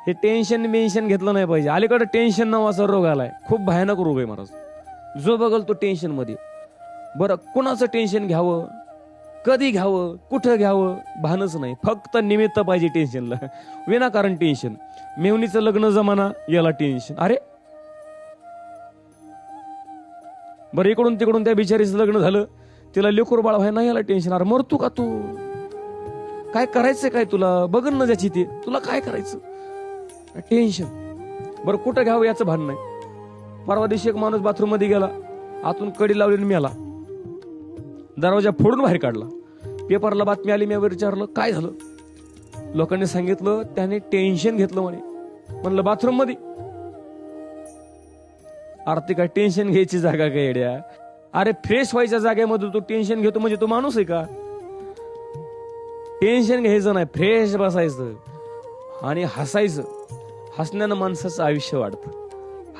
हे tension mention घेतलं नाही पाहिजे. अलीकडे टेन्शन नावाचा रोग आलाय, खूप भयानक रोग आहे महाराज. जो बघल तो टेन्शन मध्ये. बरं, कुणाचं टेन्शन घ्यावं, कधी घ्यावं, कुठं घ्यावं भानच नाही. फक्त निमित्त पाहिजे टेन्शनला, विनाकारण टेन्शन. मेवणीचं लग्न जमाना, याला टेन्शन. अरे बरं, इकडून तिकडून त्या बिचारीचं लग्न झालं, तिला लेकरू बाळ व्हाय नाही, याला टेन्शन. अरे मरतो का तू? काय करायचंय काय तुला? बघन ना ज्याची ते, तुला काय करायचं? टेन्शन. बरं, कुठं घ्यावं याचं भान नाही. परवा दिवशी एक माणूस बाथरूम मध्ये गेला, आतून कडी लावली, मेला. दरवाजा फोडून बाहेर काढला. पेपरला बातमी आली, मी विचारलं काय झालं? लोकांनी सांगितलं त्याने टेन्शन घेतलं म्हणे. म्हणलं बाथरूम मध्ये? आरती काय टेन्शन घ्यायची जागा काय येड्या? अरे फ्रेश व्हायच्या जागेमध्ये तू टेन्शन घेतो म्हणजे तू माणूस आहे का? टेन्शन घ्यायचं नाही, फ्रेश बसायचं आणि हसायचं. हसण्यानं माणसाचं आयुष्य वाढतं.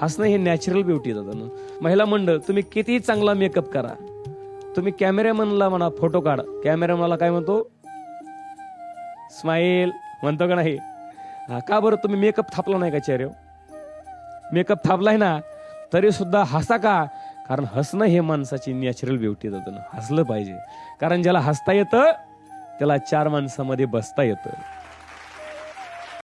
हसणं हे नॅचरल ब्युटी आहे. महिला मंडळ, तुम्ही किती चांगला मेकअप करा, तुम्ही कॅमेरामॅनला म्हणा फोटो काढ, कॅमेरामॅनला काय म्हणतो? स्माईल म्हणतो का नाही? का बरं तुम्ही मेकअप थापला नाही का चेहऱ्यावर? मेकअप थापलाय ना, तरी सुद्धा हसा का? कारण हसणं हे माणसाची नॅचरल ब्युटी आहे. हसलं पाहिजे, कारण ज्याला हसता येतं त्याला चार माणसामध्ये बसता येतं.